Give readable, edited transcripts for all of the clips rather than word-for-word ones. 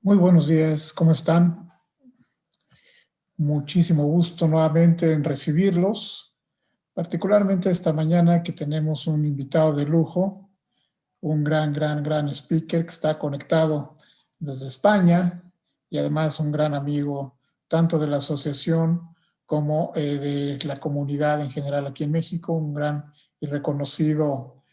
Muy buenos días, ¿cómo están? Muchísimo gusto nuevamente en recibirlos, particularmente esta mañana que tenemos un invitado de lujo, un gran speaker que está conectado desde España y además un gran amigo tanto de la asociación como de la comunidad en general aquí en México, un gran y reconocido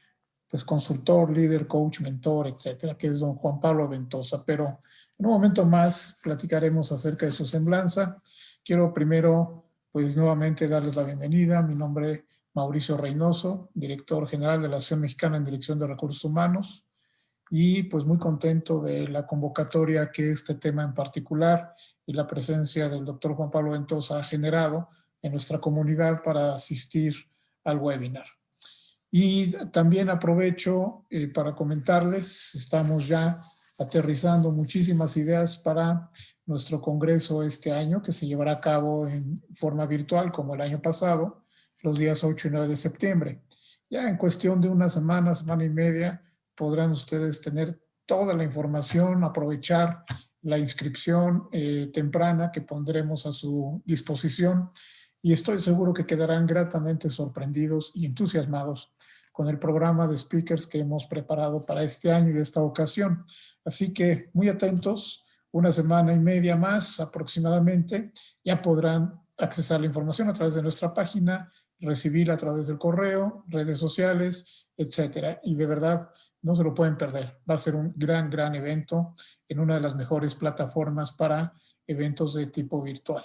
pues consultor, líder, coach, mentor, etcétera, que es don Juan Pablo Ventosa. Pero en un momento más platicaremos acerca de su semblanza. Quiero primero, pues nuevamente darles la bienvenida. Mi nombre es Mauricio Reynoso, director general de la Asociación Mexicana en Dirección de Recursos Humanos, y pues muy contento de la convocatoria que este tema en particular y la presencia del doctor Juan Pablo Ventosa ha generado en nuestra comunidad para asistir al webinar. Y también aprovecho para comentarles, estamos ya aterrizando muchísimas ideas para nuestro congreso este año, que se llevará a cabo en forma virtual como el año pasado, los días 8 y 9 de septiembre. Ya en cuestión de una semana y media, podrán ustedes tener toda la información, aprovechar la inscripción temprana que pondremos a su disposición, y estoy seguro que quedarán gratamente sorprendidos y entusiasmados con el programa de speakers que hemos preparado para este año y esta ocasión. Así que muy atentos, una semana y media más aproximadamente, ya podrán accesar la información a través de nuestra página, recibirla a través del correo, redes sociales, etcétera. Y de verdad, no se lo pueden perder. Va a ser un gran evento en una de las mejores plataformas para eventos de tipo virtual.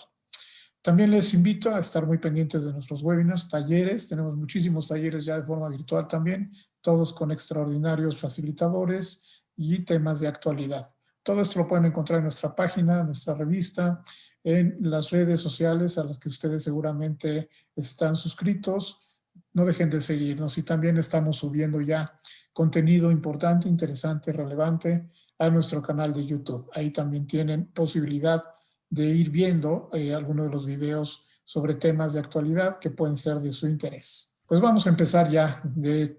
También les invito a estar muy pendientes de nuestros webinars, talleres. Tenemos muchísimos talleres ya de forma virtual también, todos con extraordinarios facilitadores y temas de actualidad. Todo esto lo pueden encontrar en nuestra página, en nuestra revista, en las redes sociales a las que ustedes seguramente están suscritos. No dejen de seguirnos, y también estamos subiendo ya contenido importante, interesante, relevante a nuestro canal de YouTube. Ahí también tienen posibilidad de ir viendo algunos de los videos sobre temas de actualidad que pueden ser de su interés. Pues vamos a empezar ya de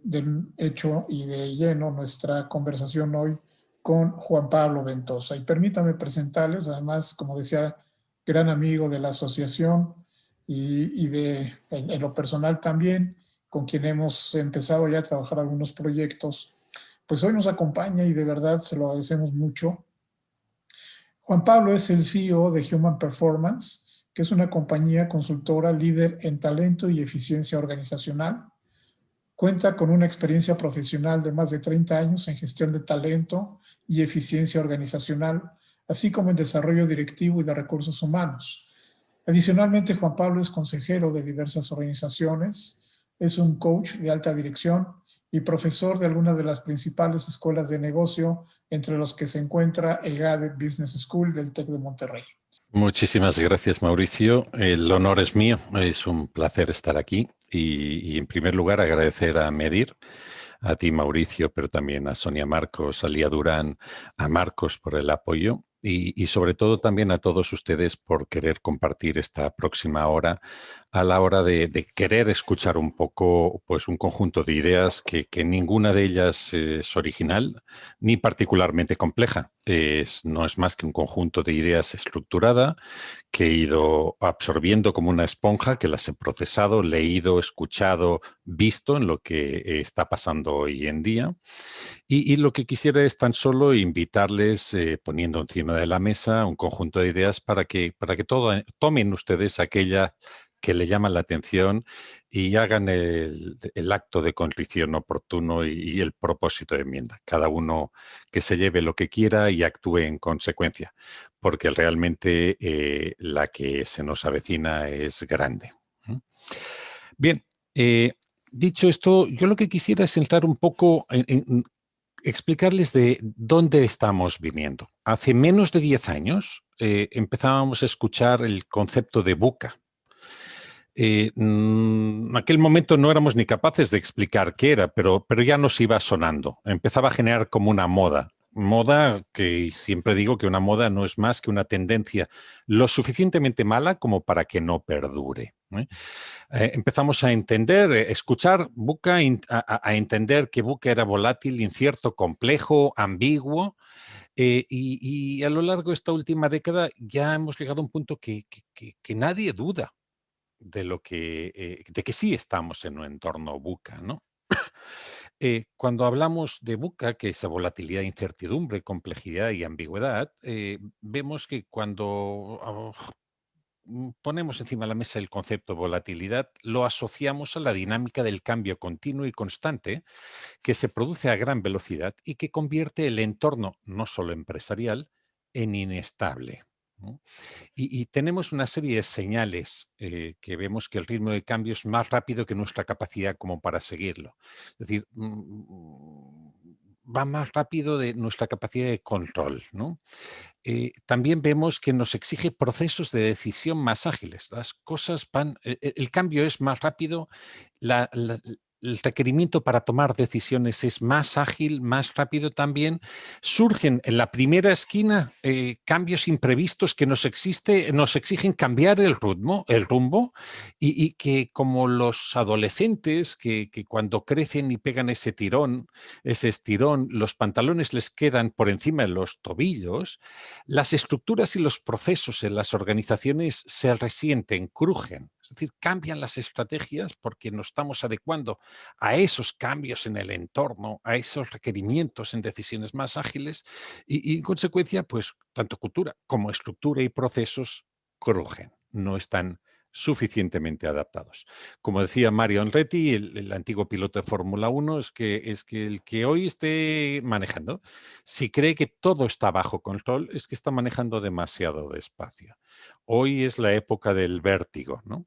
hecho y de lleno nuestra conversación hoy con Juan Pablo Ventosa. Y permítanme presentarles, además, como decía, gran amigo de la asociación y en lo personal también, con quien hemos empezado ya a trabajar algunos proyectos. Pues hoy nos acompaña y de verdad se lo agradecemos mucho. Juan Pablo es el CEO de Human Performance, que es una compañía consultora líder en talento y eficiencia organizacional. Cuenta con una experiencia profesional de más de 30 años en gestión de talento y eficiencia organizacional, así como en desarrollo directivo y de recursos humanos. Adicionalmente, Juan Pablo es consejero de diversas organizaciones, es un coach de alta dirección y profesor de algunas de las principales escuelas de negocio, entre los que se encuentra EGADE Business School del TEC de Monterrey. Muchísimas gracias, Mauricio. El honor es mío. Es un placer estar aquí y en primer lugar agradecer a Medir, a ti, Mauricio, pero también a Sonia Marcos, a Lía Durán, a Marcos por el apoyo y sobre todo también a todos ustedes por querer compartir esta próxima hora a la hora de querer escuchar un poco pues un conjunto de ideas que ninguna de ellas es original ni particularmente compleja. No es más que un conjunto de ideas estructurada que he ido absorbiendo como una esponja, que las he procesado, leído, escuchado, visto en lo que está pasando hoy en día. Y lo que quisiera es tan solo invitarles, poniendo encima de la mesa un conjunto de ideas para que tomen ustedes aquella que le llaman la atención y hagan el acto de contrición oportuno y el propósito de enmienda. Cada uno que se lleve lo que quiera y actúe en consecuencia, porque realmente la que se nos avecina es grande. Bien, dicho esto, yo lo que quisiera es entrar un poco en explicarles de dónde estamos viniendo. Hace menos de 10 años empezábamos a escuchar el concepto de VUCA. En aquel momento no éramos ni capaces de explicar qué era, pero ya nos iba sonando. Empezaba a generar como una moda. moda que siempre digo que una moda no es más que una tendencia lo suficientemente mala como para que no perdure. Empezamos a entender, escuchar VUCA, a entender que VUCA era volátil, incierto, complejo, ambiguo, y a lo largo de esta última década ya hemos llegado a un punto que nadie duda de que sí estamos en un entorno VUCA, ¿no? Cuando hablamos de VUCA, que es volatilidad, incertidumbre, complejidad y ambigüedad, vemos que cuando ponemos encima de la mesa el concepto de volatilidad, lo asociamos a la dinámica del cambio continuo y constante que se produce a gran velocidad y que convierte el entorno, no solo empresarial, en inestable, ¿no? Y tenemos una serie de señales que vemos que el ritmo de cambio es más rápido que nuestra capacidad como para seguirlo. Es decir, va más rápido de nuestra capacidad de control, ¿no? También vemos que nos exige procesos de decisión más ágiles. Las cosas van, el cambio es más rápido, el requerimiento para tomar decisiones es más ágil, más rápido también. Surgen en la primera esquina cambios imprevistos que nos exigen cambiar el rumbo y que como los adolescentes que cuando crecen y pegan ese tirón, ese estirón, los pantalones les quedan por encima de los tobillos, las estructuras y los procesos en las organizaciones se resienten, crujen, es decir, cambian las estrategias porque nos estamos adecuando a esos cambios en el entorno, a esos requerimientos en decisiones más ágiles y en consecuencia, pues tanto cultura como estructura y procesos crujen, no están suficientemente adaptados. Como decía Mario Andretti, el antiguo piloto de Fórmula 1, es que el que hoy esté manejando, si cree que todo está bajo control, es que está manejando demasiado despacio. Hoy es la época del vértigo, ¿no?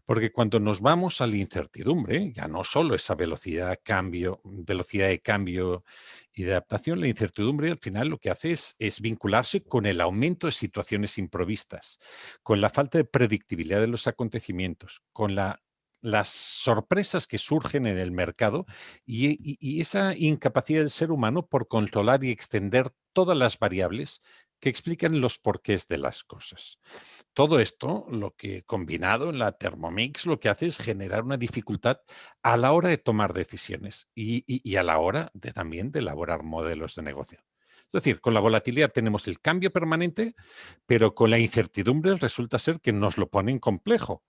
Porque cuando nos vamos a la incertidumbre, ya no solo esa velocidad de cambio y de adaptación, la incertidumbre al final lo que hace es vincularse con el aumento de situaciones imprevistas, con la falta de predictibilidad de los acontecimientos, con las sorpresas que surgen en el mercado y esa incapacidad del ser humano por controlar y extender todas las variables que explican los porqués de las cosas. Todo esto, lo que combinado en la Thermomix, lo que hace es generar una dificultad a la hora de tomar decisiones y a la hora también de elaborar modelos de negocio. Es decir, con la volatilidad tenemos el cambio permanente, pero con la incertidumbre resulta ser que nos lo ponen complejo.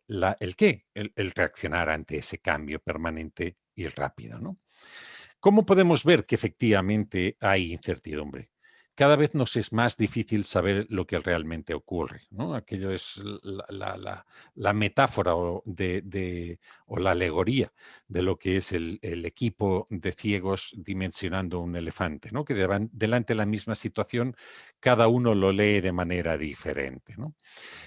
¿El qué? El reaccionar ante ese cambio permanente y rápido, ¿no? ¿Cómo podemos ver que efectivamente hay incertidumbre? Cada vez nos es más difícil saber lo que realmente ocurre, ¿no? Aquello es la metáfora o la alegoría de lo que es el equipo de ciegos dimensionando un elefante, ¿no? Que delante de la misma situación cada uno lo lee de manera diferente, ¿no?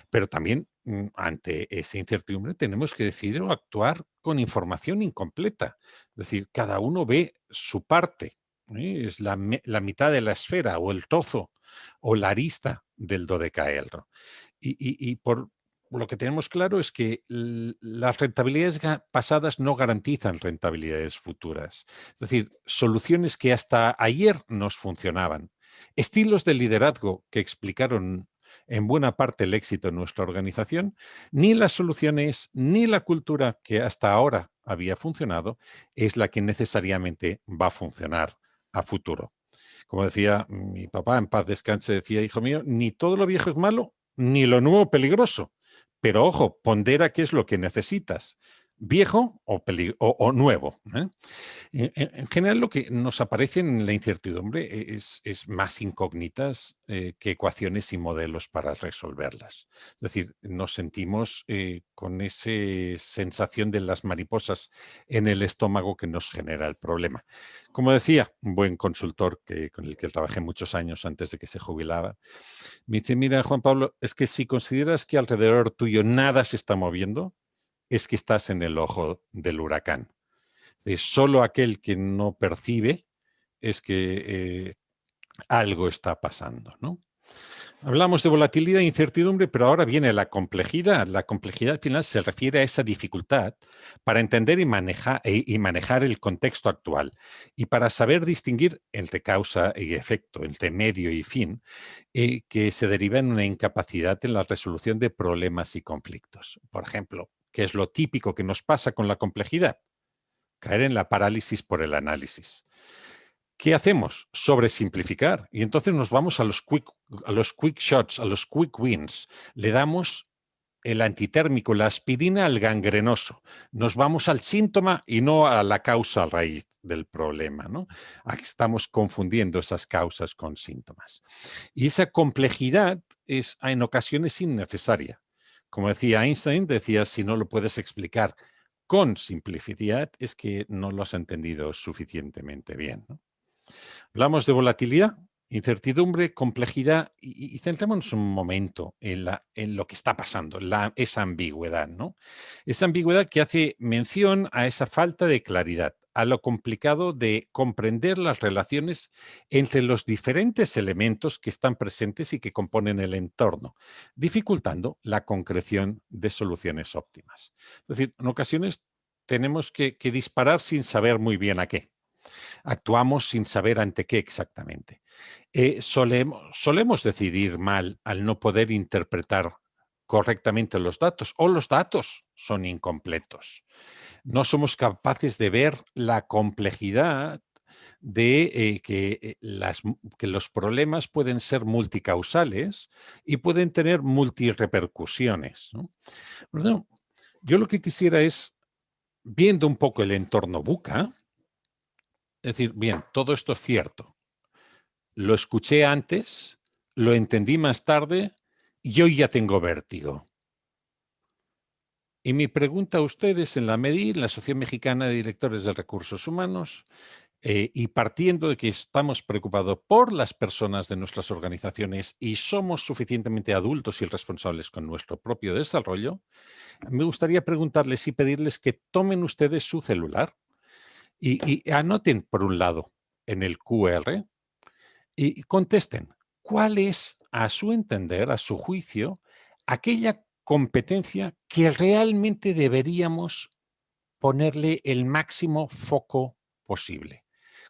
Pero también ante esa incertidumbre tenemos que decidir o actuar con información incompleta. Es decir, cada uno ve su parte, es la mitad de la esfera o el trozo o la arista del dodecaedro. Y por lo que tenemos claro es que las rentabilidades pasadas no garantizan rentabilidades futuras. Es decir, soluciones que hasta ayer nos funcionaban, estilos de liderazgo que explicaron en buena parte el éxito de nuestra organización, ni las soluciones ni la cultura que hasta ahora había funcionado es la que necesariamente va a funcionar a futuro. Como decía mi papá, en paz descanse, decía, hijo mío, ni todo lo viejo es malo, ni lo nuevo peligroso. Pero ojo, pondera qué es lo que necesitas, viejo o nuevo, ¿eh? En general, lo que nos aparece en la incertidumbre es más incógnitas que ecuaciones y modelos para resolverlas. Es decir, nos sentimos con esa sensación de las mariposas en el estómago que nos genera el problema. Como decía, un buen consultor con el que trabajé muchos años antes de que se jubilaba, me dice, mira, Juan Pablo, es que si consideras que alrededor tuyo nada se está moviendo, es que estás en el ojo del huracán. Solo aquel que no percibe es que algo está pasando, ¿no? Hablamos de volatilidad e incertidumbre, pero ahora viene la complejidad. La complejidad al final se refiere a esa dificultad para entender y manejar el contexto actual y para saber distinguir entre causa y efecto, entre medio y fin, que se deriva en una incapacidad en la resolución de problemas y conflictos. Por ejemplo, ¿qué es lo típico que nos pasa con la complejidad? Caer en la parálisis por el análisis. ¿Qué hacemos? Sobresimplificar. Y entonces nos vamos a los quick shots, a los quick wins. Le damos el antitérmico, la aspirina al gangrenoso. Nos vamos al síntoma y no a la causa raíz del problema, ¿no? Aquí estamos confundiendo esas causas con síntomas. Y esa complejidad es en ocasiones innecesaria. Como decía Einstein, decía, si no lo puedes explicar con simplicidad, es que no lo has entendido suficientemente bien, ¿no? Hablamos de volatilidad, incertidumbre, complejidad y centrémonos un momento en lo que está pasando, esa ambigüedad, ¿no? Esa ambigüedad que hace mención a esa falta de claridad, a lo complicado de comprender las relaciones entre los diferentes elementos que están presentes y que componen el entorno, dificultando la concreción de soluciones óptimas. Es decir, en ocasiones tenemos que disparar sin saber muy bien a qué. Actuamos sin saber ante qué exactamente. Solemos decidir mal al no poder interpretar correctamente los datos o los datos son incompletos. No somos capaces de ver la complejidad de que los problemas pueden ser multicausales y pueden tener multirepercusiones, ¿no? Por tanto, yo lo que quisiera es, viendo un poco el entorno VUCA, es decir, bien, todo esto es cierto. Lo escuché antes, lo entendí más tarde y hoy ya tengo vértigo. Y mi pregunta a ustedes, en la MEDI, la Asociación Mexicana de Directores de Recursos Humanos, y partiendo de que estamos preocupados por las personas de nuestras organizaciones y somos suficientemente adultos y responsables con nuestro propio desarrollo, me gustaría preguntarles y pedirles que tomen ustedes su celular y anoten, por un lado, en el QR, y contesten, ¿cuál es, a su entender, a su juicio, aquella competencia que realmente deberíamos ponerle el máximo foco posible?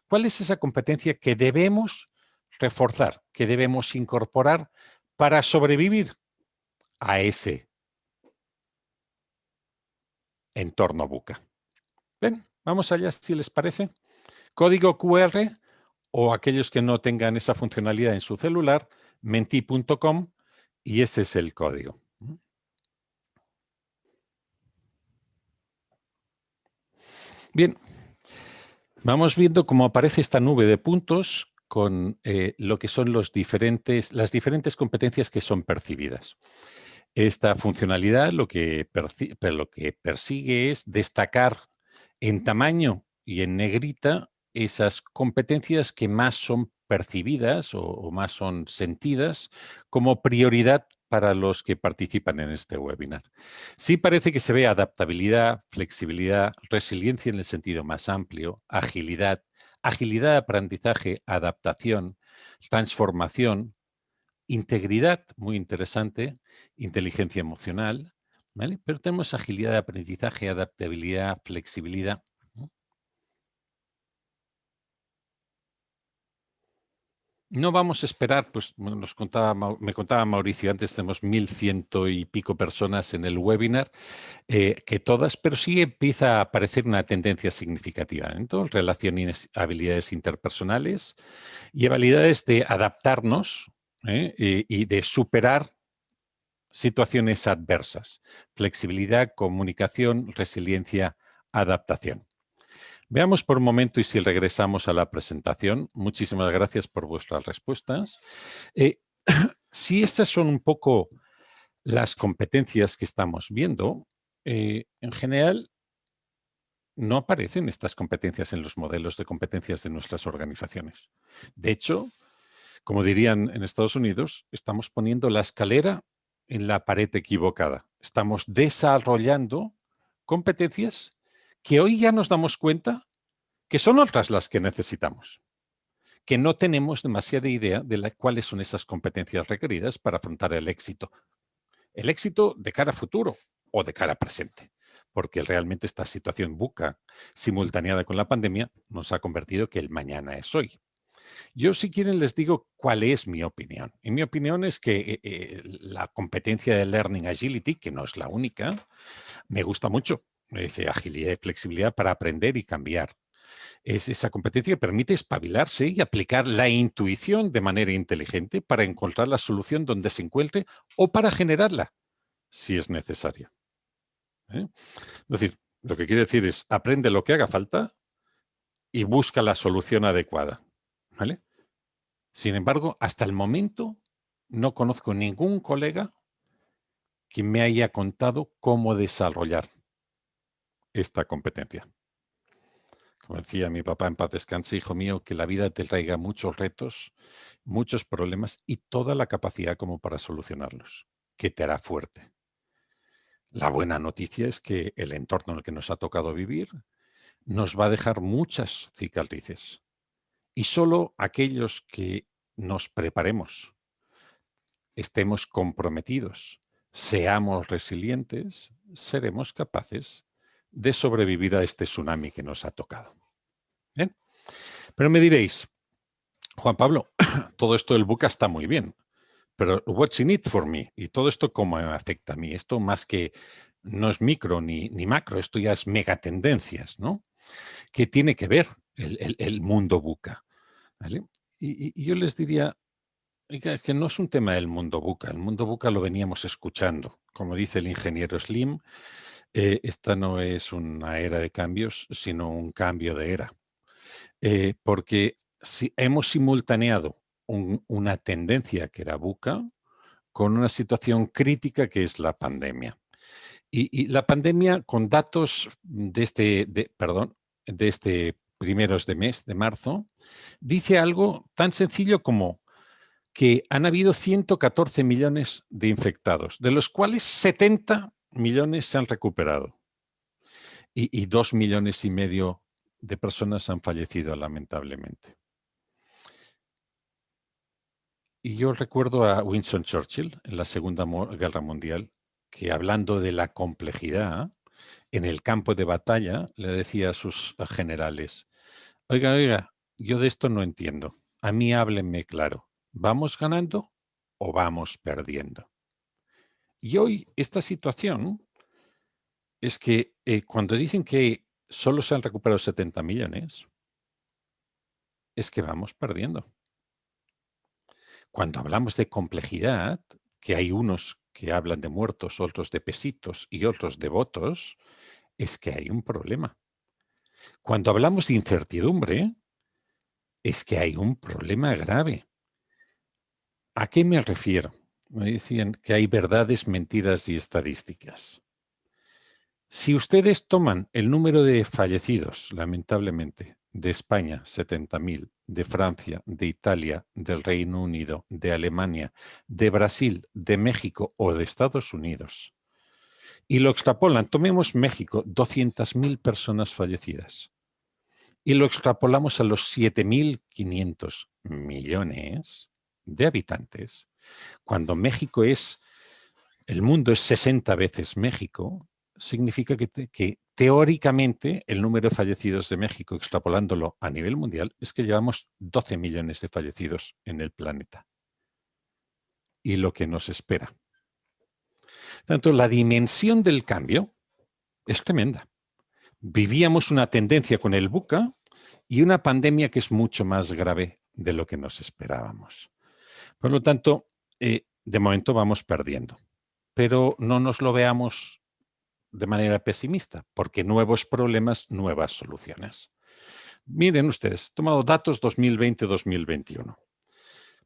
¿Cuál es esa competencia que debemos reforzar, que debemos incorporar para sobrevivir a ese entorno VUCA? Ven, vamos allá, si les parece. Código QR, o aquellos que no tengan esa funcionalidad en su celular, menti.com, y ese es el código. Bien, vamos viendo cómo aparece esta nube de puntos con lo que son las diferentes competencias que son percibidas. Esta funcionalidad lo que persigue es destacar en tamaño y en negrita esas competencias que más son percibidas o más son sentidas como prioridad para los que participan en este webinar. Sí parece que se ve adaptabilidad, flexibilidad, resiliencia en el sentido más amplio, agilidad, agilidad de aprendizaje, adaptación, transformación, integridad, muy interesante, inteligencia emocional, ¿vale? Pero tenemos agilidad de aprendizaje, adaptabilidad, flexibilidad. No vamos a esperar, pues me contaba Mauricio antes, tenemos 1.100 y pico personas en el webinar, que todas, pero sí empieza a aparecer una tendencia significativa en todo, relaciones, habilidades interpersonales y habilidades de adaptarnos y de superar situaciones adversas, flexibilidad, comunicación, resiliencia, adaptación. Veamos por un momento y si regresamos a la presentación. Muchísimas gracias por vuestras respuestas. Si estas son un poco las competencias que estamos viendo, en general no aparecen estas competencias en los modelos de competencias de nuestras organizaciones. De hecho, como dirían en Estados Unidos, estamos poniendo la escalera en la pared equivocada. Estamos desarrollando competencias que hoy ya nos damos cuenta que son otras las que necesitamos, que no tenemos demasiada idea de cuáles son esas competencias requeridas para afrontar el éxito. El éxito de cara a futuro o de cara a presente, porque realmente esta situación VUCA simultaneada con la pandemia nos ha convertido que el mañana es hoy. Yo, si quieren, les digo cuál es mi opinión. Y mi opinión es que la competencia de Learning Agility, que no es la única, me gusta mucho. Me dice agilidad y flexibilidad para aprender y cambiar. Es esa competencia que permite espabilarse y aplicar la intuición de manera inteligente para encontrar la solución donde se encuentre o para generarla, si es necesaria. ¿Eh? Es decir, lo que quiere decir es aprende lo que haga falta y busca la solución adecuada. ¿Vale? Sin embargo, hasta el momento no conozco ningún colega que me haya contado cómo desarrollar esta competencia. Como decía mi papá en paz descanse, hijo mío, que la vida te traiga muchos retos, muchos problemas y toda la capacidad como para solucionarlos, que te hará fuerte. La buena noticia es que el entorno en el que nos ha tocado vivir nos va a dejar muchas cicatrices. Y solo aquellos que nos preparemos, estemos comprometidos, seamos resilientes, seremos capaces de sobrevivir a este tsunami que nos ha tocado. ¿Bien? Pero me diréis, Juan Pablo, todo esto del VUCA está muy bien, pero what's in it for me? Y todo esto, ¿cómo me afecta a mí? Esto más que no es micro ni macro, esto ya es megatendencias, ¿no? ¿Qué tiene que ver el mundo VUCA? ¿Vale? Y yo les diría, oiga, que no es un tema del mundo VUCA. El mundo VUCA lo veníamos escuchando. Como dice el ingeniero Slim, esta no es una era de cambios, sino un cambio de era. Porque si hemos simultaneado una tendencia que era VUCA con una situación crítica que es la pandemia. Y la pandemia, con datos de este primeros de mes, de marzo, dice algo tan sencillo como que han habido 114 millones de infectados, de los cuales 70 millones se han recuperado y 2,5 millones de personas han fallecido, lamentablemente. Y yo recuerdo a Winston Churchill en la Segunda Guerra Mundial, que hablando de la complejidad en el campo de batalla, le decía a sus generales, oiga, yo de esto no entiendo. A mí háblenme claro. ¿Vamos ganando o vamos perdiendo? Y hoy esta situación es que cuando dicen que solo se han recuperado 70 millones, es que vamos perdiendo. Cuando hablamos de complejidad, que hay unos que hablan de muertos, otros de pesitos y otros de votos, es que hay un problema. Cuando hablamos de incertidumbre, es que hay un problema grave. ¿A qué me refiero? Me decían que hay verdades, mentiras y estadísticas. Si ustedes toman el número de fallecidos, lamentablemente, de España, 70.000, de Francia, de Italia, del Reino Unido, de Alemania, de Brasil, de México o de Estados Unidos, y lo extrapolan, tomemos México, 200.000 personas fallecidas, y lo extrapolamos a los 7.500 millones de habitantes, cuando México el mundo es 60 veces México, significa que teóricamente el número de fallecidos de México, extrapolándolo a nivel mundial, es que llevamos 12 millones de fallecidos en el planeta. Y lo que nos espera. Tanto la dimensión del cambio es tremenda. Vivíamos una tendencia con el VUCA y una pandemia que es mucho más grave de lo que nos esperábamos. Por lo tanto, de momento vamos perdiendo. Pero no nos lo veamos de manera pesimista, porque nuevos problemas, nuevas soluciones. Miren ustedes, he tomado datos 2020-2021.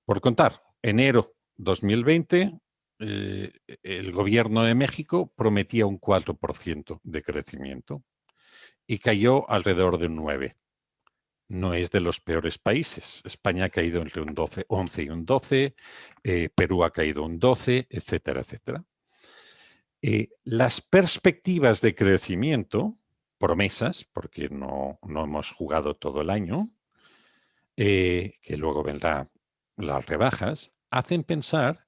Por contar, enero 2020, el gobierno de México prometía un 4% de crecimiento y cayó alrededor de un 9%. No es de los peores países. España ha caído entre un 11 y un 12, Perú ha caído un 12, etcétera, etcétera. Las perspectivas de crecimiento, promesas, porque no hemos jugado todo el año, que luego vendrán las rebajas, hacen pensar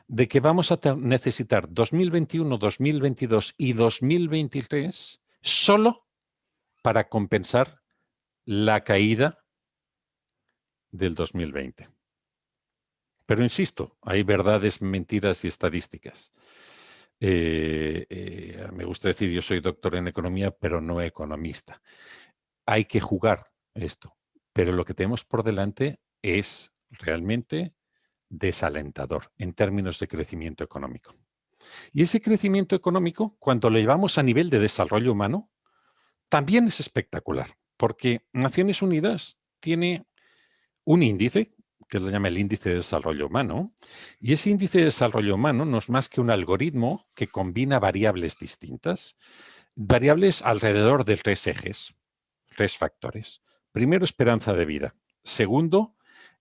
de que vamos a necesitar 2021, 2022 y 2023 solo para compensar la caída del 2020. Pero insisto, hay verdades, mentiras y estadísticas. Me gusta decir, yo soy doctor en economía, pero no economista. Hay que jugar esto, pero lo que tenemos por delante es realmente desalentador en términos de crecimiento económico. Y ese crecimiento económico, cuando lo llevamos a nivel de desarrollo humano, también es espectacular, porque Naciones Unidas tiene un índice, que lo llama el índice de desarrollo humano, y ese índice de desarrollo humano no es más que un algoritmo que combina variables distintas, variables alrededor de 3 ejes, 3 factores. Primero, esperanza de vida. Segundo,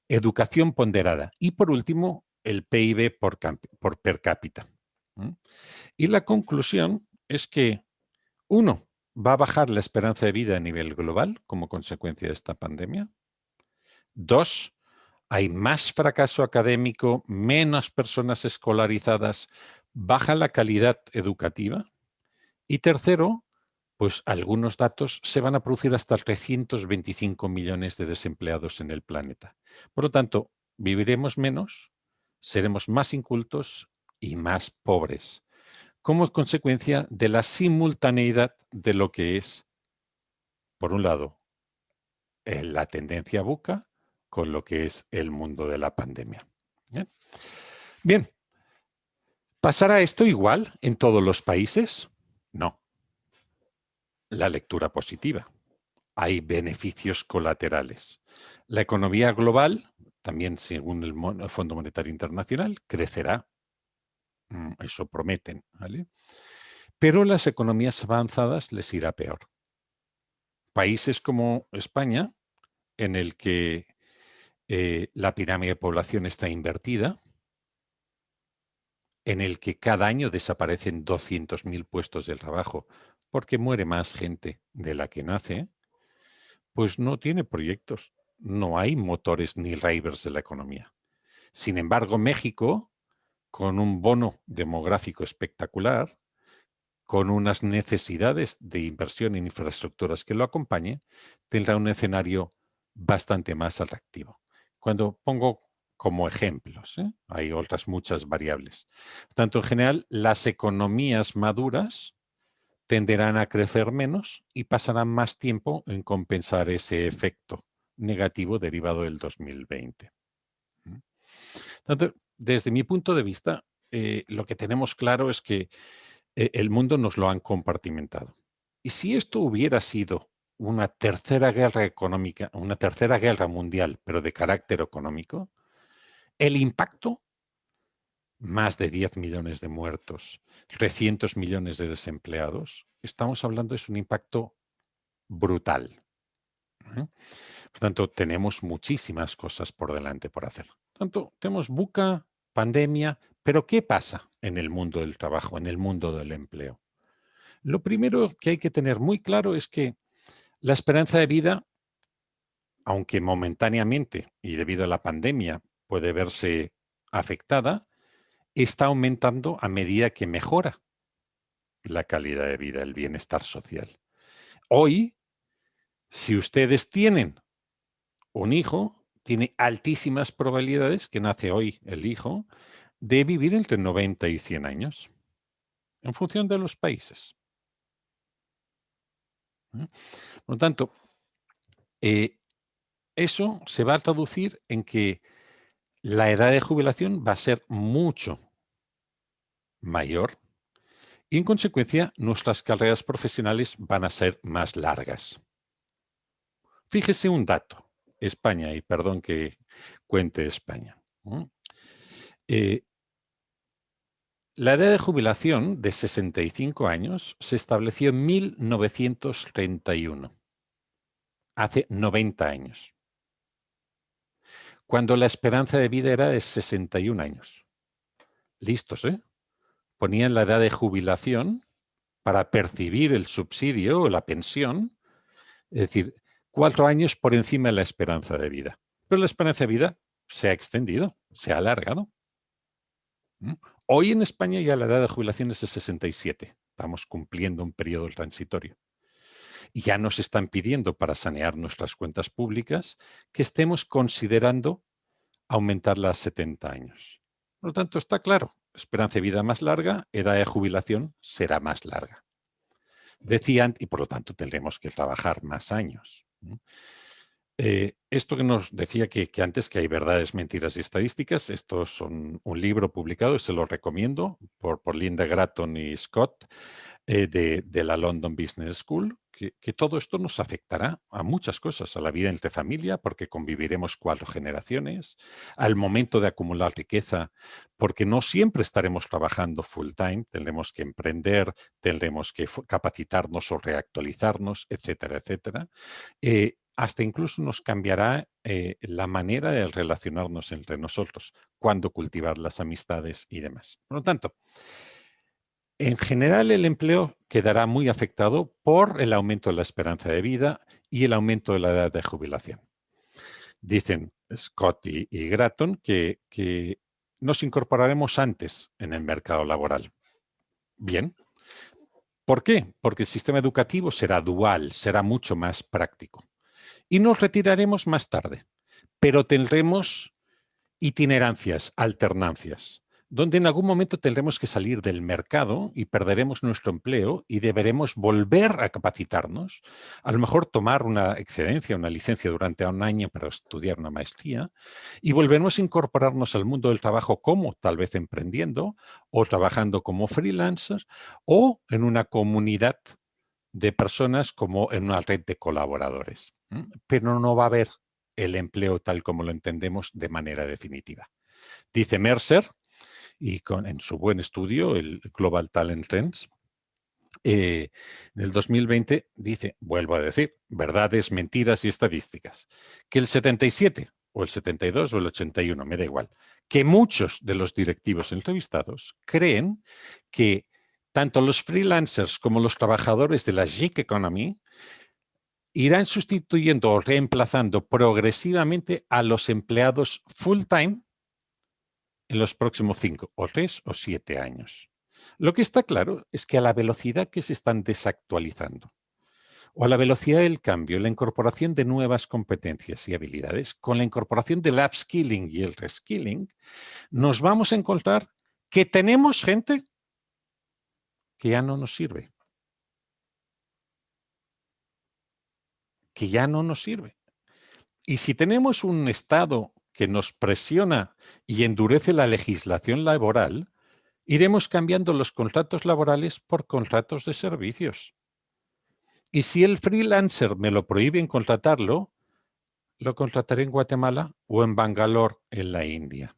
educación ponderada. Y por último, el PIB por per cápita. Y la conclusión es que, uno, va a bajar la esperanza de vida a nivel global como consecuencia de esta pandemia. Dos, hay más fracaso académico, menos personas escolarizadas, baja la calidad educativa. Y tercero, pues algunos datos se van a producir hasta 325 millones de desempleados en el planeta. Por lo tanto, viviremos menos, seremos más incultos y más pobres, como consecuencia de la simultaneidad de lo que es, por un lado, la tendencia VUCA con lo que es el mundo de la pandemia. Bien, ¿pasará esto igual en todos los países? No. La lectura positiva. Hay beneficios colaterales. La economía global, también según el Fondo Monetario Internacional, crecerá. Eso prometen, ¿vale? Pero las economías avanzadas les irá peor. Países como España, en el que la pirámide de población está invertida, en el que cada año desaparecen 200.000 puestos de trabajo porque muere más gente de la que nace, pues no tiene proyectos, no hay motores ni drivers de la economía. Sin embargo, México, con un bono demográfico espectacular, con unas necesidades de inversión en infraestructuras que lo acompañe, tendrá un escenario bastante más atractivo. Cuando pongo como ejemplos, hay otras muchas variables. Tanto en general, las economías maduras tenderán a crecer menos y pasarán más tiempo en compensar ese efecto negativo derivado del 2020. Tanto, desde mi punto de vista, lo que tenemos claro es que el mundo nos lo han compartimentado. Y si esto hubiera sido una tercera guerra económica, una tercera guerra mundial, pero de carácter económico, el impacto, más de 10 millones de muertos, 300 millones de desempleados, estamos hablando de un impacto brutal. Por tanto, tenemos muchísimas cosas por delante por hacer. Por tanto, tenemos VUCA, pandemia, pero ¿qué pasa en el mundo del trabajo, en el mundo del empleo? Lo primero que hay que tener muy claro es que la esperanza de vida, aunque momentáneamente y debido a la pandemia puede verse afectada, está aumentando a medida que mejora la calidad de vida, el bienestar social. Hoy, si ustedes tienen un hijo, tiene altísimas probabilidades, que nace hoy el hijo, de vivir entre 90 y 100 años, en función de los países. Por lo tanto, eso se va a traducir en que la edad de jubilación va a ser mucho mayor y, en consecuencia, nuestras carreras profesionales van a ser más largas. Fíjese un dato, España, y perdón que cuente España. La edad de jubilación de 65 años se estableció en 1931, hace 90 años, cuando la esperanza de vida era de 61 años. Listos, ¿eh? Ponían la edad de jubilación para percibir el subsidio o la pensión, es decir, 4 años por encima de la esperanza de vida. pero la esperanza de vida se ha extendido, se ha alargado. Hoy en España ya la edad de jubilación es de 67. Estamos cumpliendo un periodo transitorio. Y ya nos están pidiendo, para sanear nuestras cuentas públicas, que estemos considerando aumentarla a 70 años. Por lo tanto, está claro, esperanza de vida más larga, edad de jubilación será más larga. Decían, y por lo tanto tendremos que trabajar más años. Esto que nos decía que antes que hay verdades, mentiras y estadísticas, esto es un libro publicado, se lo recomiendo, por Linda Gratton y Scott, de la London Business School, que todo esto nos afectará a muchas cosas, a la vida entre familia, porque conviviremos 4 generaciones, al momento de acumular riqueza, porque no siempre estaremos trabajando full time, tendremos que emprender, tendremos que capacitarnos o reactualizarnos, etcétera, etcétera. Hasta incluso nos cambiará la manera de relacionarnos entre nosotros, cuándo cultivar las amistades y demás. Por lo tanto, en general el empleo quedará muy afectado por el aumento de la esperanza de vida y el aumento de la edad de jubilación. Dicen Scott y Gratton que nos incorporaremos antes en el mercado laboral. Bien. ¿Por qué? Porque el sistema educativo será dual, será mucho más práctico. Y nos retiraremos más tarde, pero tendremos itinerancias, alternancias, donde en algún momento tendremos que salir del mercado y perderemos nuestro empleo y deberemos volver a capacitarnos, a lo mejor tomar una excedencia, una licencia durante un año para estudiar una maestría y volveremos a incorporarnos al mundo del trabajo como tal vez emprendiendo o trabajando como freelancers o en una comunidad de personas como en una red de colaboradores. Pero no va a haber el empleo tal como lo entendemos de manera definitiva. Dice Mercer, y en su buen estudio, el Global Talent Trends, en el 2020 dice, vuelvo a decir, verdades, mentiras y estadísticas, que el 77 o el 72 o el 81, me da igual, que muchos de los directivos entrevistados creen que tanto los freelancers como los trabajadores de la gig economy irán sustituyendo o reemplazando progresivamente a los empleados full-time en los próximos 5 o 3 o 7 años. Lo que está claro es que a la velocidad que se están desactualizando o a la velocidad del cambio, la incorporación de nuevas competencias y habilidades, con la incorporación del upskilling y el reskilling, nos vamos a encontrar que tenemos gente que ya no nos sirve. Que ya no nos sirve. Y si tenemos un Estado que nos presiona y endurece la legislación laboral, iremos cambiando los contratos laborales por contratos de servicios. Y si el freelancer me lo prohíben contratarlo, lo contrataré en Guatemala o en Bangalore, en la India.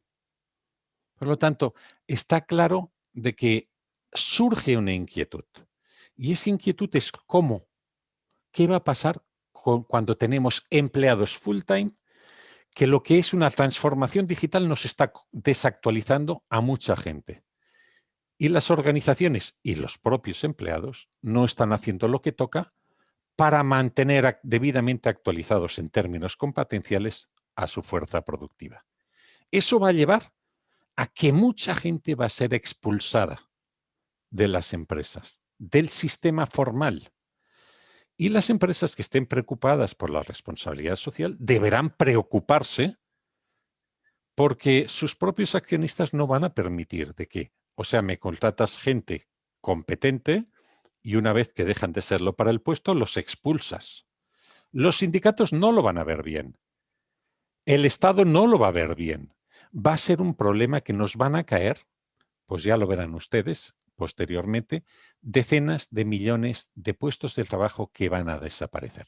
Por lo tanto, está claro de que surge una inquietud. Y esa inquietud es cómo, qué va a pasar cuando tenemos empleados full-time, que lo que es una transformación digital nos está desactualizando a mucha gente. Y las organizaciones y los propios empleados no están haciendo lo que toca para mantener debidamente actualizados en términos competenciales a su fuerza productiva. Eso va a llevar a que mucha gente va a ser expulsada de las empresas, del sistema formal. Y las empresas que estén preocupadas por la responsabilidad social deberán preocuparse porque sus propios accionistas no van a permitir de que, o sea, me contratas gente competente y una vez que dejan de serlo para el puesto, los expulsas. Los sindicatos no lo van a ver bien. El Estado no lo va a ver bien. Va a ser un problema que nos van a caer, pues ya lo verán ustedes posteriormente, decenas de millones de puestos de trabajo que van a desaparecer.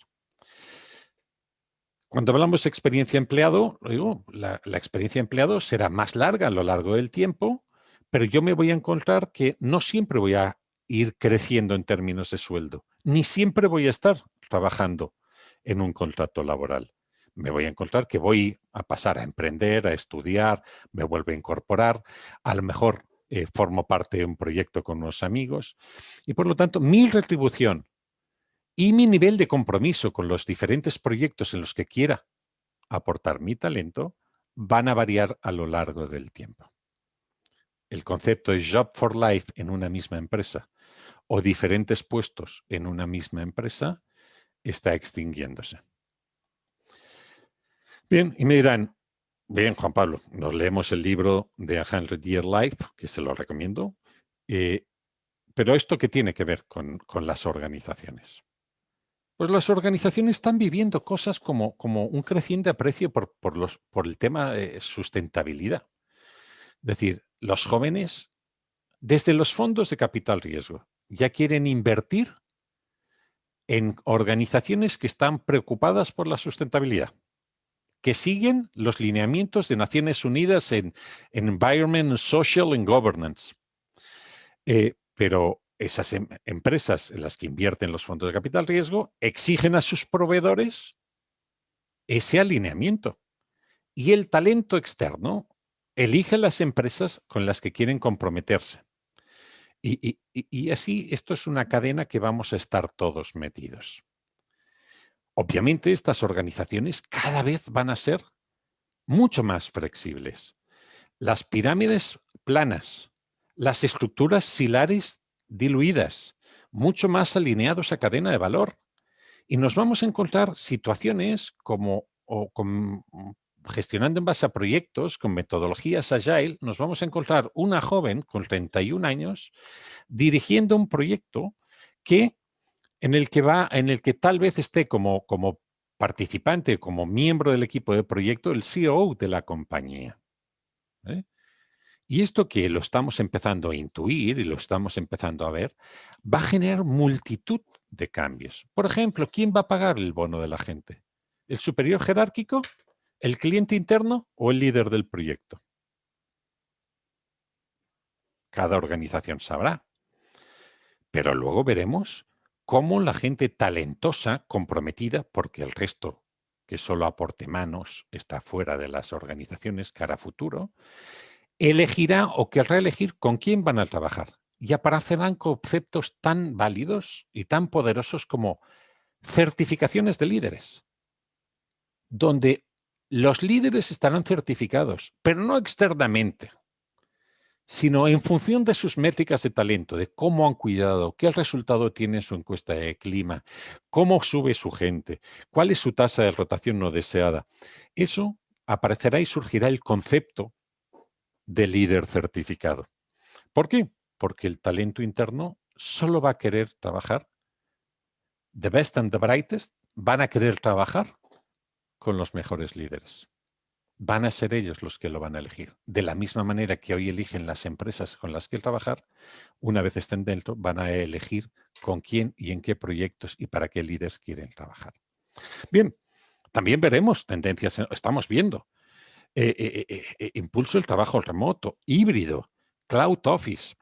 Cuando hablamos de experiencia empleado, digo, la experiencia empleado será más larga a lo largo del tiempo, pero yo me voy a encontrar que no siempre voy a ir creciendo en términos de sueldo, ni siempre voy a estar trabajando en un contrato laboral. Me voy a encontrar que voy a pasar a emprender, a estudiar, me vuelvo a incorporar, a lo mejor formo parte de un proyecto con unos amigos y por lo tanto mi retribución y mi nivel de compromiso con los diferentes proyectos en los que quiera aportar mi talento van a variar a lo largo del tiempo. El concepto de job for life en una misma empresa o diferentes puestos en una misma empresa está extinguiéndose. Bien, y me dirán, bien, Juan Pablo, nos leemos el libro de A 100-Year Life, que se lo recomiendo, pero ¿esto qué tiene que ver con las organizaciones? Pues las organizaciones están viviendo cosas como un creciente aprecio por el tema de sustentabilidad. Es decir, los jóvenes, desde los fondos de capital riesgo, ya quieren invertir en organizaciones que están preocupadas por la sustentabilidad, que siguen los lineamientos de Naciones Unidas en Environment, Social and Governance. Pero esas empresas en las que invierten los fondos de capital riesgo exigen a sus proveedores ese alineamiento. Y el talento externo elige las empresas con las que quieren comprometerse. Y así, esto es una cadena que vamos a estar todos metidos. Obviamente, estas organizaciones cada vez van a ser mucho más flexibles. Las pirámides planas, las estructuras silares diluidas, mucho más alineados a cadena de valor. Y nos vamos a encontrar situaciones gestionando en base a proyectos con metodologías agile, nos vamos a encontrar una joven con 31 años dirigiendo un proyecto en el que tal vez esté como participante, como miembro del equipo de proyecto, el CEO de la compañía. Y esto que lo estamos empezando a intuir y lo estamos empezando a ver, va a generar multitud de cambios. Por ejemplo, ¿quién va a pagar el bono de la gente? ¿El superior jerárquico? ¿El cliente interno o el líder del proyecto? Cada organización sabrá. Pero luego veremos cómo la gente talentosa, comprometida, porque el resto que solo aporte manos está fuera de las organizaciones cara a futuro, elegirá o querrá elegir con quién van a trabajar. Y aparecerán conceptos tan válidos y tan poderosos como certificaciones de líderes, donde los líderes estarán certificados, pero no externamente, sino en función de sus métricas de talento, de cómo han cuidado, qué resultado tiene su encuesta de clima, cómo sube su gente, cuál es su tasa de rotación no deseada. Eso aparecerá y surgirá el concepto de líder certificado. ¿Por qué? Porque el talento interno solo va a querer trabajar, the best and the brightest, van a querer trabajar con los mejores líderes. Van a ser ellos los que lo van a elegir. De la misma manera que hoy eligen las empresas con las que trabajar, una vez estén dentro, van a elegir con quién y en qué proyectos y para qué líderes quieren trabajar. Bien, también veremos tendencias, estamos viendo impulso del trabajo remoto, híbrido, cloud office,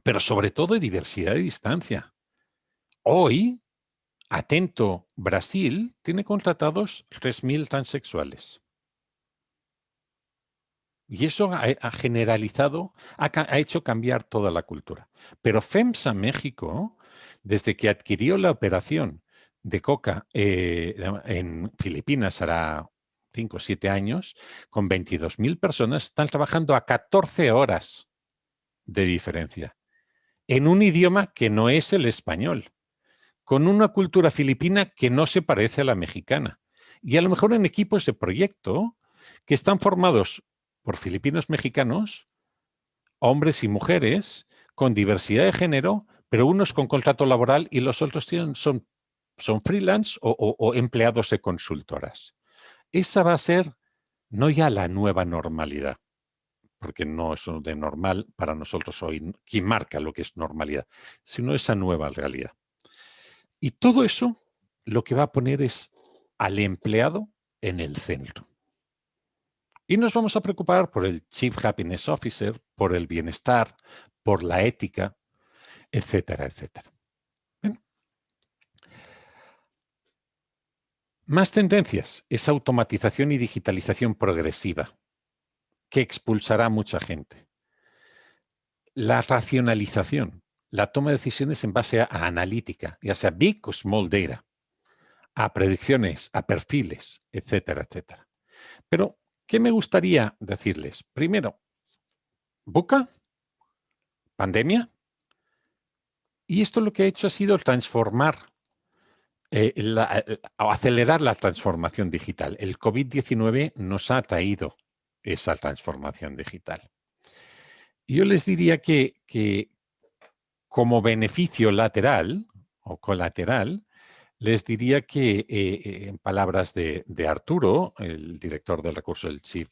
pero sobre todo diversidad de distancia. Hoy, atento, Brasil tiene contratados 3.000 transexuales. Y eso ha generalizado, ha hecho cambiar toda la cultura. Pero FEMSA México, desde que adquirió la operación de Coca en Filipinas, hará 5 o 7 años, con 22.000 personas, están trabajando a 14 horas de diferencia, en un idioma que no es el español, con una cultura filipina que no se parece a la mexicana, y a lo mejor en equipos de proyecto que están formados por filipinos mexicanos, hombres y mujeres, con diversidad de género, pero unos con contrato laboral y los otros son freelance o empleados de consultoras. Esa va a ser no ya la nueva normalidad, porque no es de normal para nosotros hoy, quien marca lo que es normalidad, sino esa nueva realidad. Y todo eso lo que va a poner es al empleado en el centro. Y nos vamos a preocupar por el Chief Happiness Officer, por el bienestar, por la ética, etcétera, etcétera. Bien. Más tendencias. Esa automatización y digitalización progresiva que expulsará a mucha gente. La racionalización, la toma de decisiones en base a analítica, ya sea big o small data. a predicciones, a perfiles, etcétera, etcétera. Pero, ¿qué me gustaría decirles? Primero, VUCA, pandemia, y esto lo que ha hecho ha sido transformar, acelerar la transformación digital. El COVID-19 nos ha traído esa transformación digital. Y yo les diría que como beneficio lateral o colateral, les diría que, en palabras de Arturo, el director del recurso, el Chief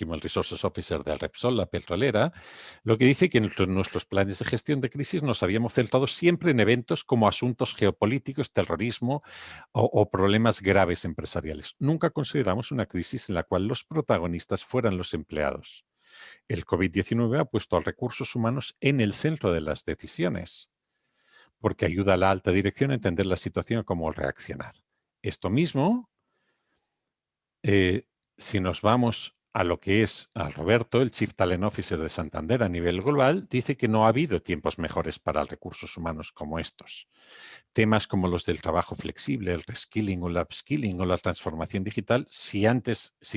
Human Resources Officer de Repsol, la petrolera, lo que dice que en nuestros planes de gestión de crisis nos habíamos centrado siempre en eventos como asuntos geopolíticos, terrorismo o problemas graves empresariales. Nunca consideramos una crisis en la cual los protagonistas fueran los empleados. El COVID-19 ha puesto a recursos humanos en el centro de las decisiones, porque ayuda a la alta dirección a entender la situación y cómo reaccionar. Esto mismo, si nos vamos a lo que es a Roberto, el Chief Talent Officer de Santander a nivel global, dice que no ha habido tiempos mejores para recursos humanos como estos. Temas como los del trabajo flexible, el reskilling o el upskilling o la transformación digital, si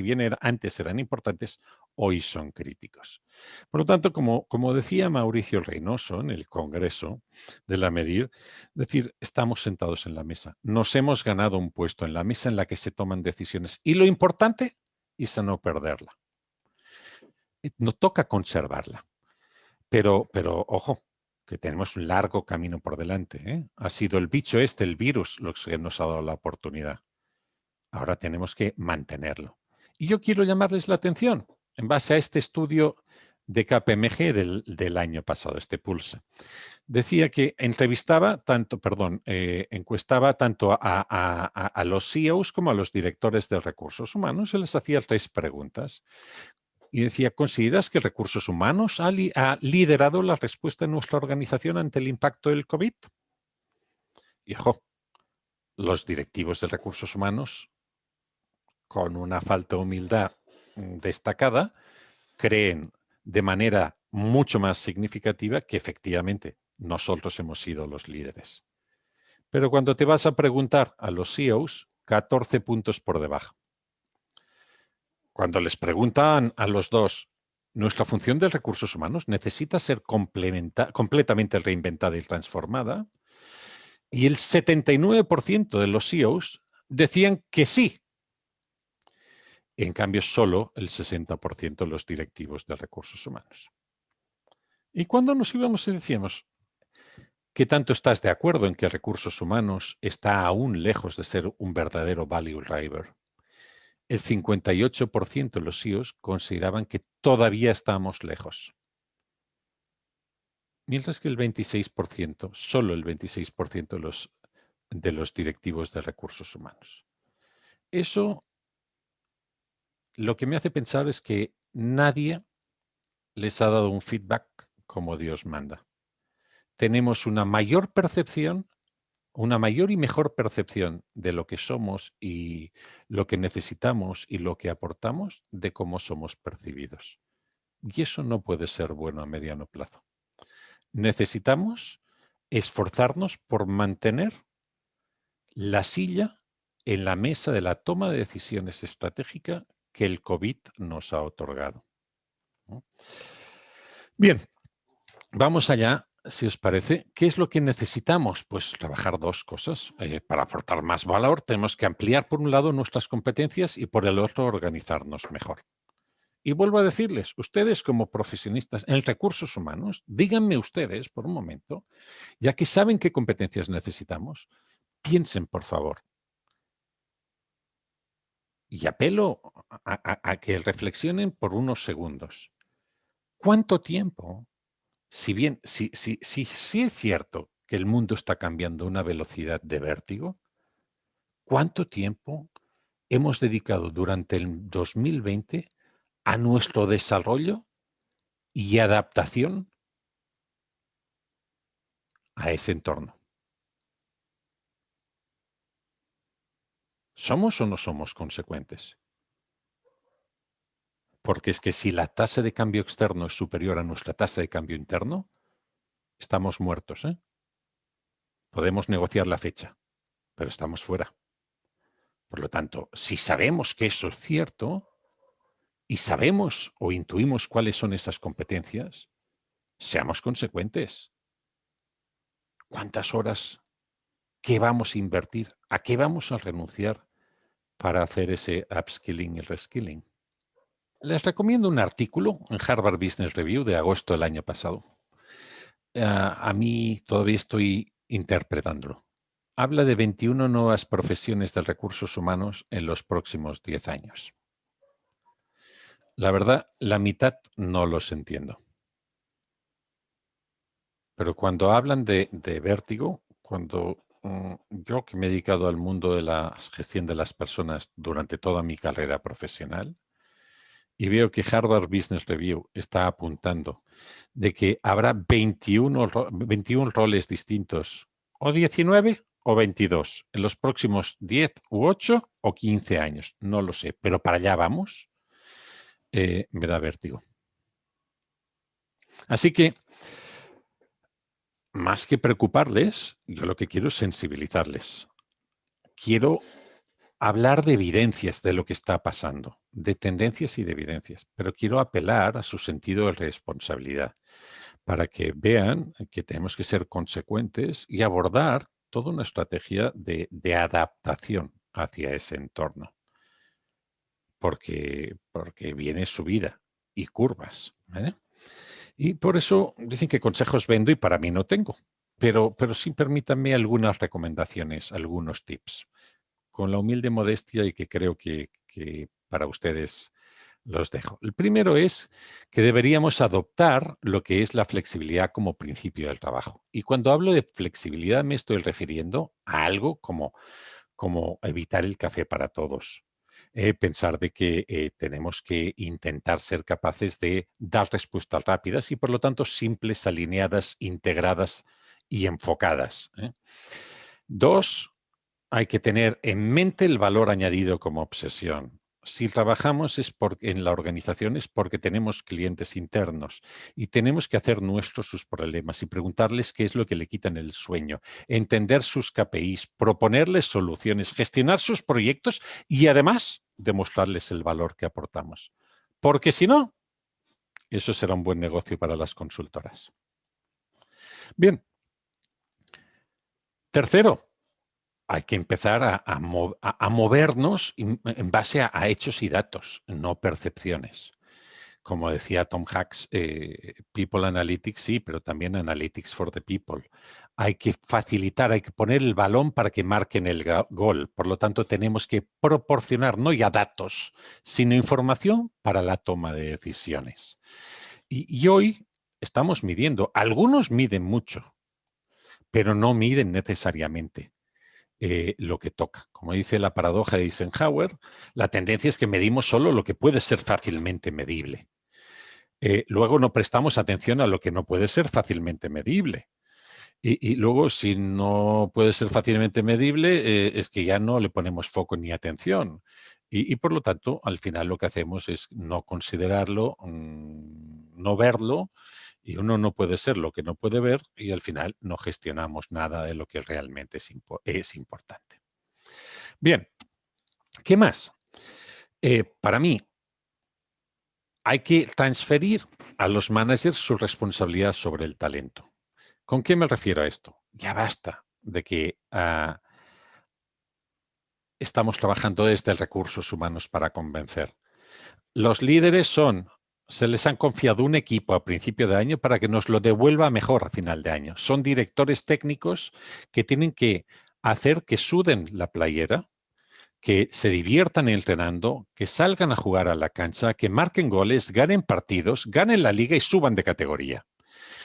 bien antes eran importantes, hoy son críticos. Por lo tanto, como decía Mauricio Reynoso en el Congreso de la MEDIR, decir, estamos sentados en la mesa. Nos hemos ganado un puesto en la mesa en la que se toman decisiones. Y lo importante es a no perderla. Nos toca conservarla. Pero ojo, que tenemos un largo camino por delante, ¿eh? Ha sido el bicho el virus, lo que nos ha dado la oportunidad. Ahora tenemos que mantenerlo. Y yo quiero llamarles la atención en base a este estudio de KPMG del año pasado, este Pulse. Decía que encuestaba tanto a los CEOs como a los directores de recursos humanos. Se les hacía 3 preguntas. Y decía, ¿consideras que recursos humanos ha liderado la respuesta en nuestra organización ante el impacto del COVID? Y ojo, los directivos de recursos humanos, con una falta de humildad destacada, creen de manera mucho más significativa que efectivamente nosotros hemos sido los líderes. Pero cuando te vas a preguntar a los CEOs, 14 puntos por debajo. Cuando les preguntan a los dos, ¿nuestra función de recursos humanos necesita ser completamente reinventada y transformada? Y el 79% de los CEOs decían que sí. En cambio, solo el 60% de los directivos de recursos humanos. Y cuando nos íbamos y decíamos, ¿qué tanto estás de acuerdo en que recursos humanos está aún lejos de ser un verdadero value driver? El 58% de los CEOs consideraban que todavía estamos lejos. Mientras que el 26%, solo el 26% de los directivos de recursos humanos. Eso lo que me hace pensar es que nadie les ha dado un feedback como Dios manda. Tenemos una mayor percepción, una mayor y mejor percepción de lo que somos y lo que necesitamos y lo que aportamos de cómo somos percibidos. Y eso no puede ser bueno a mediano plazo. Necesitamos esforzarnos por mantener la silla en la mesa de la toma de decisiones estratégica que el COVID nos ha otorgado. Bien, vamos allá, si os parece. ¿Qué es lo que necesitamos? Pues trabajar 2 cosas. Para aportar más valor tenemos que ampliar por un lado nuestras competencias y por el otro organizarnos mejor. Y vuelvo a decirles, ustedes como profesionistas en recursos humanos, díganme ustedes por un momento, ya que saben qué competencias necesitamos, piensen por favor. Y apelo a que reflexionen por unos segundos. ¿Cuánto tiempo? Si bien, sí es cierto que el mundo está cambiando a una velocidad de vértigo, ¿cuánto tiempo hemos dedicado durante el 2020 a nuestro desarrollo y adaptación a ese entorno? ¿Somos o no somos consecuentes? Porque es que si la tasa de cambio externo es superior a nuestra tasa de cambio interno, estamos muertos, ¿eh? Podemos negociar la fecha, pero estamos fuera. Por lo tanto, si sabemos que eso es cierto y sabemos o intuimos cuáles son esas competencias, seamos consecuentes. ¿Cuántas horas? ¿Qué vamos a invertir? ¿A qué vamos a renunciar para hacer ese upskilling y reskilling? Les recomiendo un artículo en Harvard Business Review de agosto del año pasado. A mí todavía estoy interpretándolo. Habla de 21 nuevas profesiones de recursos humanos en los próximos 10 años. La verdad, la mitad no los entiendo. Pero cuando hablan de vértigo, cuando yo que me he dedicado al mundo de la gestión de las personas durante toda mi carrera profesional, y veo que Harvard Business Review está apuntando de que habrá 21 roles distintos, o 19 o 22, en los próximos 10 u 8 o 15 años. No lo sé, pero para allá vamos, me da vértigo. Así que, más que preocuparles, yo lo que quiero es sensibilizarles. Quiero hablar de evidencias de lo que está pasando, de tendencias y de evidencias, pero quiero apelar a su sentido de responsabilidad para que vean que tenemos que ser consecuentes y abordar toda una estrategia de adaptación hacia ese entorno, porque viene subida y curvas, ¿vale? Y por eso dicen que consejos vendo y para mí no tengo, pero sí permítanme algunas recomendaciones, algunos tips, con la humilde modestia y que creo que para ustedes los dejo. El primero es que deberíamos adoptar lo que es la flexibilidad como principio del trabajo. Y cuando hablo de flexibilidad me estoy refiriendo a algo como evitar el café para todos. Pensar de que tenemos que intentar ser capaces de dar respuestas rápidas y por lo tanto simples, alineadas, integradas y enfocadas. Dos, hay que tener en mente el valor añadido como obsesión. Si trabajamos en la organización es porque tenemos clientes internos y tenemos que hacer nuestros sus problemas y preguntarles qué es lo que le quitan el sueño, entender sus KPIs, proponerles soluciones, gestionar sus proyectos y además demostrarles el valor que aportamos. Porque si no, eso será un buen negocio para las consultoras. Bien. Tercero, hay que empezar a movernos en base a hechos y datos, no percepciones. Como decía Tom Hacks, People Analytics sí, pero también Analytics for the People. Hay que facilitar, hay que poner el balón para que marquen el gol. Por lo tanto, tenemos que proporcionar no ya datos, sino información para la toma de decisiones. Y hoy estamos midiendo. Algunos miden mucho, pero no miden necesariamente lo que toca. Como dice la paradoja de Eisenhower, la tendencia es que medimos solo lo que puede ser fácilmente medible. Luego no prestamos atención a lo que no puede ser fácilmente medible. Y luego, si no puede ser fácilmente medible, es que ya no le ponemos foco ni atención. Y por lo tanto, al final lo que hacemos es no considerarlo, no verlo, y uno no puede ser lo que no puede ver, y al final no gestionamos nada de lo que realmente es importante. Bien, ¿qué más? Para mí, hay que transferir a los managers su responsabilidad sobre el talento. ¿Con qué me refiero a esto? Ya basta de que estamos trabajando desde recursos humanos para convencer. Los líderes se les han confiado un equipo a principio de año para que nos lo devuelva mejor a final de año. Son directores técnicos que tienen que hacer que suden la playera, que se diviertan entrenando, que salgan a jugar a la cancha, que marquen goles, ganen partidos, ganen la liga y suban de categoría.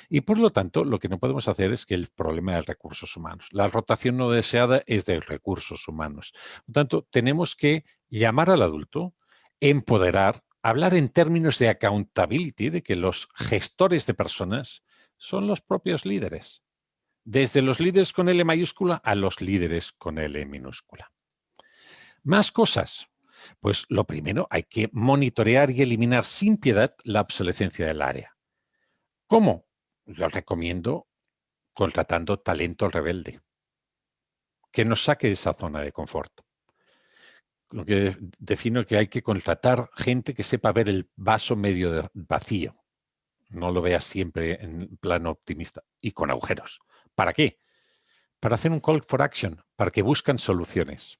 Y por lo tanto, lo que no podemos hacer es que el problema de recursos humanos. La rotación no deseada es de recursos humanos. Por lo tanto, tenemos que llamar al adulto, empoderar, hablar en términos de accountability, de que los gestores de personas son los propios líderes. Desde los líderes con L mayúscula a los líderes con L minúscula. Más cosas. Pues lo primero, hay que monitorear y eliminar sin piedad la obsolescencia del área. ¿Cómo? Yo recomiendo contratando talento rebelde, que nos saque de esa zona de confort, lo que defino que hay que contratar gente que sepa ver el vaso medio vacío. No lo veas siempre en plano optimista y con agujeros. ¿Para qué? Para hacer un call for action, para que buscan soluciones.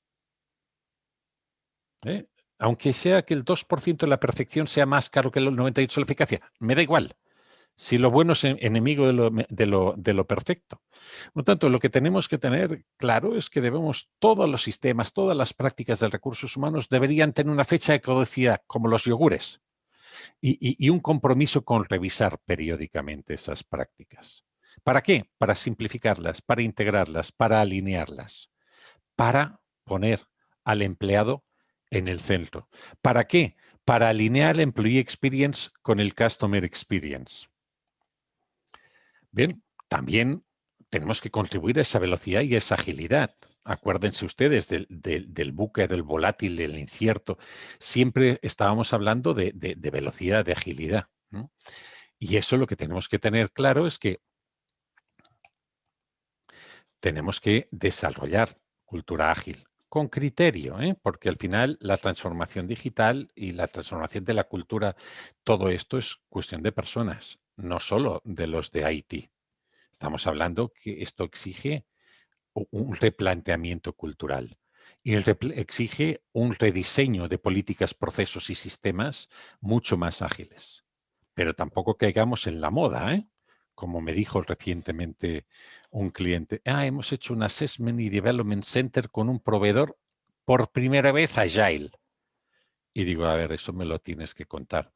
Aunque sea que el 2% de la perfección sea más caro que el 98% de la eficacia, me da igual. Si lo bueno es enemigo de lo perfecto. Por lo tanto, lo que tenemos que tener claro es que todos los sistemas, todas las prácticas de recursos humanos deberían tener una fecha de caducidad, como los yogures, y un compromiso con revisar periódicamente esas prácticas. ¿Para qué? Para simplificarlas, para integrarlas, para alinearlas, para poner al empleado en el centro. ¿Para qué? Para alinear el employee experience con el customer experience. Bien, también tenemos que contribuir a esa velocidad y a esa agilidad. Acuérdense ustedes del buque, del volátil, del incierto. Siempre estábamos hablando de velocidad, de agilidad, ¿no? Y eso lo que tenemos que tener claro es que tenemos que desarrollar cultura ágil con criterio, porque al final la transformación digital y la transformación de la cultura, todo esto es cuestión de personas, no solo de los de IT. Estamos hablando que esto exige un replanteamiento cultural y exige un rediseño de políticas, procesos y sistemas mucho más ágiles. Pero tampoco caigamos en la moda, como me dijo recientemente un cliente. Hemos hecho un Assessment y Development Center con un proveedor por primera vez Agile. Y digo, a ver, eso me lo tienes que contar.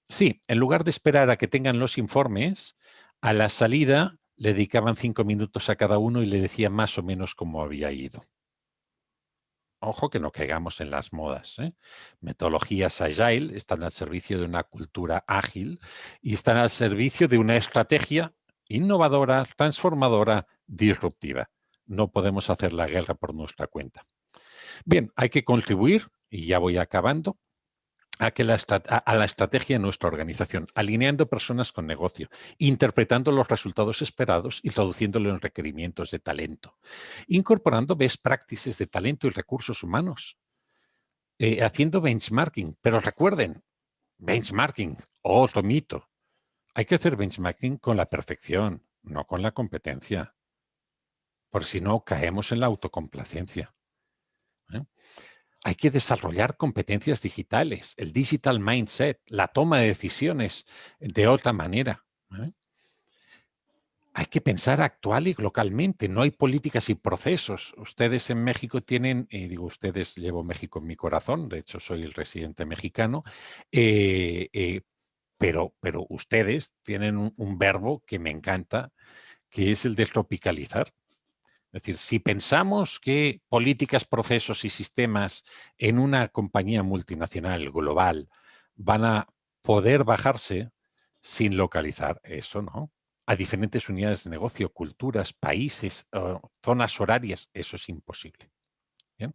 Sí, en lugar de esperar a que tengan los informes, a la salida le dedicaban 5 minutos a cada uno y le decían más o menos cómo había ido. Ojo que no caigamos en las modas. Metodologías Agile están al servicio de una cultura ágil y están al servicio de una estrategia innovadora, transformadora, disruptiva. No podemos hacer la guerra por nuestra cuenta. Bien, hay que contribuir, y ya voy acabando, a la estrategia de nuestra organización, alineando personas con negocio, interpretando los resultados esperados y traduciéndolo en requerimientos de talento, incorporando best practices de talento y recursos humanos, haciendo benchmarking. Pero recuerden, benchmarking, otro mito. Hay que hacer benchmarking con la perfección, no con la competencia, por si no caemos en la autocomplacencia. Hay que desarrollar competencias digitales, el digital mindset, la toma de decisiones de otra manera. Hay que pensar actual y localmente. No hay políticas y procesos. Ustedes en México tienen, y digo ustedes, llevo México en mi corazón, de hecho soy el residente mexicano, pero ustedes tienen un verbo que me encanta, que es el de tropicalizar. Es decir, si pensamos que políticas, procesos y sistemas en una compañía multinacional global van a poder bajarse sin localizar, eso no. A diferentes unidades de negocio, culturas, países, zonas horarias, eso es imposible. ¿Bien?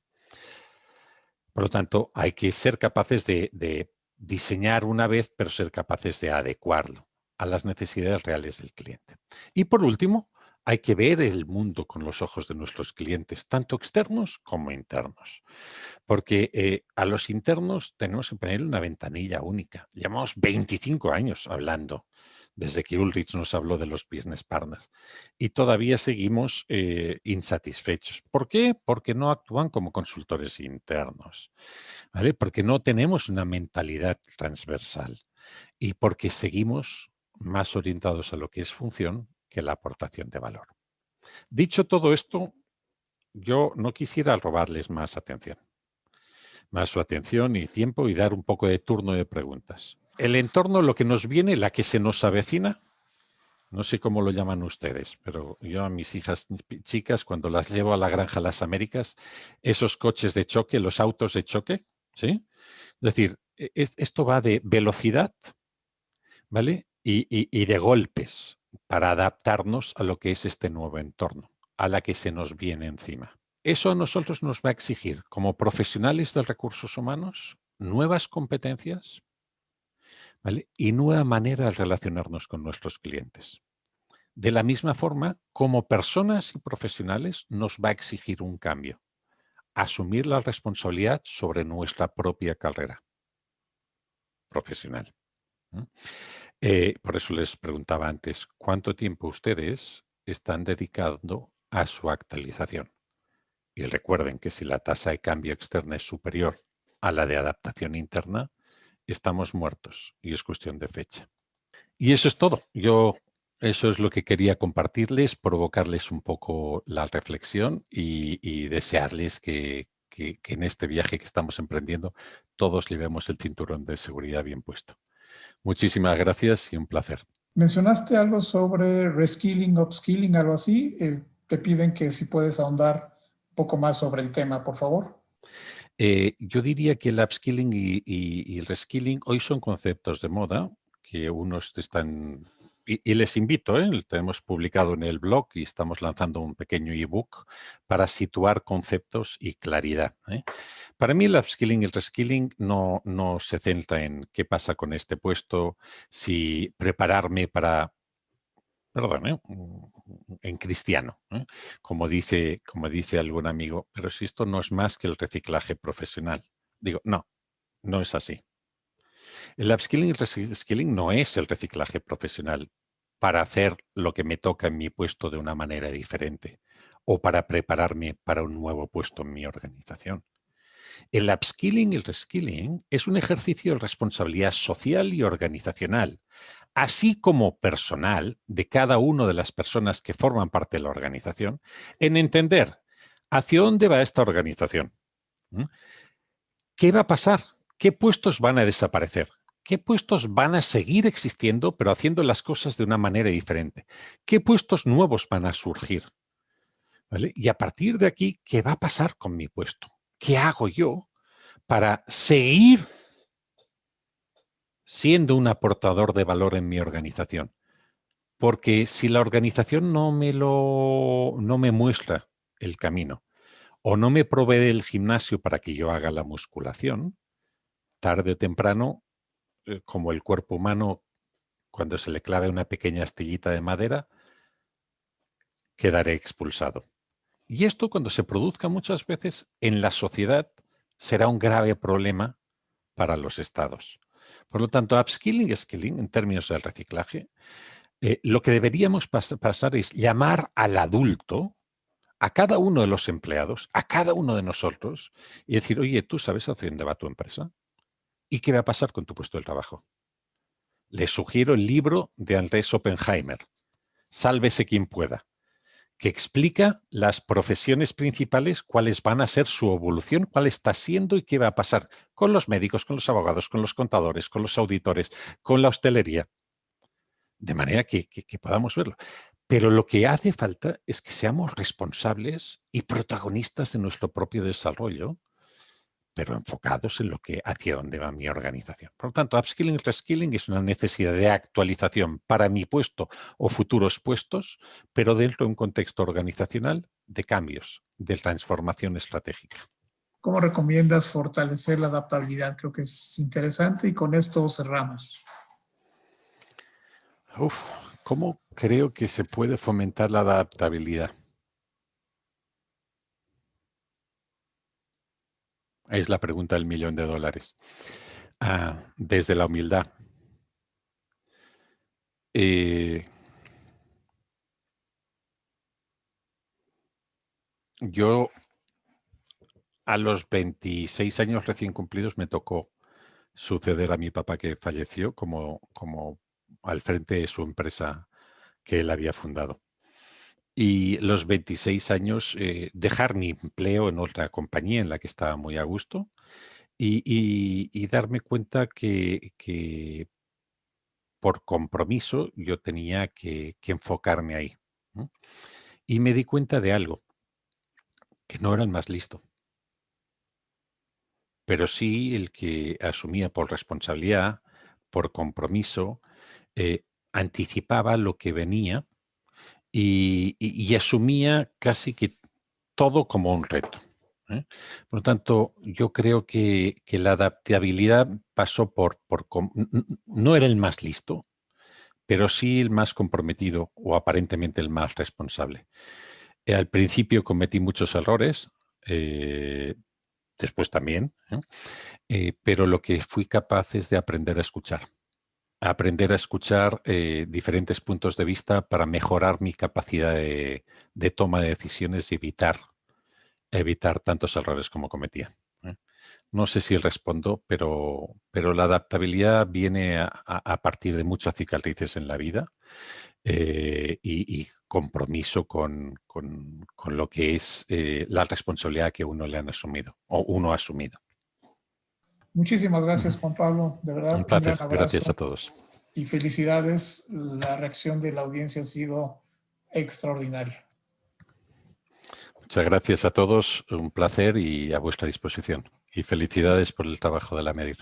Por lo tanto, hay que ser capaces de diseñar una vez, pero ser capaces de adecuarlo a las necesidades reales del cliente. Y por último, hay que ver el mundo con los ojos de nuestros clientes, tanto externos como internos. Porque a los internos tenemos que poner una ventanilla única. Llevamos 25 años hablando, desde que Ulrich nos habló de los business partners, y todavía seguimos insatisfechos. ¿Por qué? Porque no actúan como consultores internos, ¿vale? Porque no tenemos una mentalidad transversal y porque seguimos más orientados a lo que es función que la aportación de valor. Dicho todo esto, yo no quisiera robarles más su atención y tiempo y dar un poco de turno de preguntas. El entorno, lo que nos viene, la que se nos avecina, no sé cómo lo llaman ustedes, pero yo a mis hijas chicas, cuando las llevo a la granja Las Américas, esos coches de choque, los autos de choque, ¿sí? Es decir, esto va de velocidad, ¿vale? Y de golpes para adaptarnos a lo que es este nuevo entorno, a la que se nos viene encima. Eso a nosotros nos va a exigir, como profesionales de recursos humanos, nuevas competencias, ¿vale? Y nueva manera de relacionarnos con nuestros clientes. De la misma forma, como personas y profesionales, nos va a exigir un cambio asumir la responsabilidad sobre nuestra propia carrera profesional. Por eso les preguntaba antes, ¿cuánto tiempo ustedes están dedicando a su actualización? Y recuerden que si la tasa de cambio externa es superior a la de adaptación interna, estamos muertos y es cuestión de fecha. Y eso es todo. Eso es lo que quería compartirles, provocarles un poco la reflexión y desearles que en este viaje que estamos emprendiendo todos llevemos el cinturón de seguridad bien puesto. Muchísimas gracias y un placer. Mencionaste algo sobre reskilling, upskilling, algo así. Te piden que si puedes ahondar un poco más sobre el tema, por favor. Yo diría que el upskilling y el reskilling hoy son conceptos de moda que unos están... Y les invito, tenemos publicado en el blog y estamos lanzando un pequeño ebook para situar conceptos y claridad. Para mí el upskilling y el reskilling no se centra en qué pasa con este puesto, si prepararme para... Perdón, en cristiano, como dice algún amigo, pero si esto no es más que el reciclaje profesional. Digo, no es así. El upskilling y el reskilling no es el reciclaje profesional para hacer lo que me toca en mi puesto de una manera diferente o para prepararme para un nuevo puesto en mi organización. El upskilling y el reskilling es un ejercicio de responsabilidad social y organizacional, así como personal de cada una de las personas que forman parte de la organización, en entender hacia dónde va esta organización. ¿Qué va a pasar? ¿Qué puestos van a desaparecer? ¿Qué puestos van a seguir existiendo, pero haciendo las cosas de una manera diferente? ¿Qué puestos nuevos van a surgir? ¿Vale? Y a partir de aquí, ¿qué va a pasar con mi puesto? ¿Qué hago yo para seguir siendo un aportador de valor en mi organización? Porque si la organización no me muestra el camino o no me provee el gimnasio para que yo haga la musculación, tarde o temprano, como el cuerpo humano, cuando se le clave una pequeña astillita de madera, quedaré expulsado. Y esto, cuando se produzca muchas veces en la sociedad, será un grave problema para los estados. Por lo tanto, upskilling y skilling, en términos del reciclaje, lo que deberíamos pasar es llamar al adulto, a cada uno de los empleados, a cada uno de nosotros, y decir, oye, ¿tú sabes hacia dónde va tu empresa? ¿Y qué va a pasar con tu puesto de trabajo? Les sugiero el libro de Andrés Oppenheimer, Sálvese quien pueda, que explica las profesiones principales, cuáles van a ser su evolución, cuál está siendo y qué va a pasar con los médicos, con los abogados, con los contadores, con los auditores, con la hostelería, de manera que podamos verlo. Pero lo que hace falta es que seamos responsables y protagonistas de nuestro propio desarrollo, pero enfocados en hacia dónde va mi organización. Por lo tanto, upskilling y reskilling es una necesidad de actualización para mi puesto o futuros puestos, pero dentro de un contexto organizacional de cambios, de transformación estratégica. ¿Cómo recomiendas fortalecer la adaptabilidad? Creo que es interesante y con esto cerramos. ¿Cómo creo que se puede fomentar la adaptabilidad? Es la pregunta del $1.000.000. Desde la humildad. Yo a los 26 años recién cumplidos me tocó suceder a mi papá, que falleció como al frente de su empresa que él había fundado. Y los 26 años dejar mi empleo en otra compañía en la que estaba muy a gusto y darme cuenta que por compromiso yo tenía que enfocarme ahí, ¿no? Y me di cuenta de algo, que no era el más listo, pero sí el que asumía por responsabilidad, por compromiso, anticipaba lo que venía y asumía casi que todo como un reto, ¿eh? Por lo tanto, yo creo que la adaptabilidad pasó no era el más listo, pero sí el más comprometido o aparentemente el más responsable. Al principio cometí muchos errores, después también, pero lo que fui capaz es de aprender a escuchar diferentes puntos de vista para mejorar mi capacidad de toma de decisiones y evitar tantos errores como cometía. No sé si respondo, pero la adaptabilidad viene a partir de muchas cicatrices en la vida y compromiso con lo que es la responsabilidad que uno le han asumido o uno ha asumido. Muchísimas gracias, Juan Pablo. De Un verdad, un placer. gran abrazo Gracias a todos. y felicidades. La reacción de la audiencia ha sido extraordinaria. Muchas gracias a todos. Un placer y a vuestra disposición. Y felicidades por el trabajo de la Medir.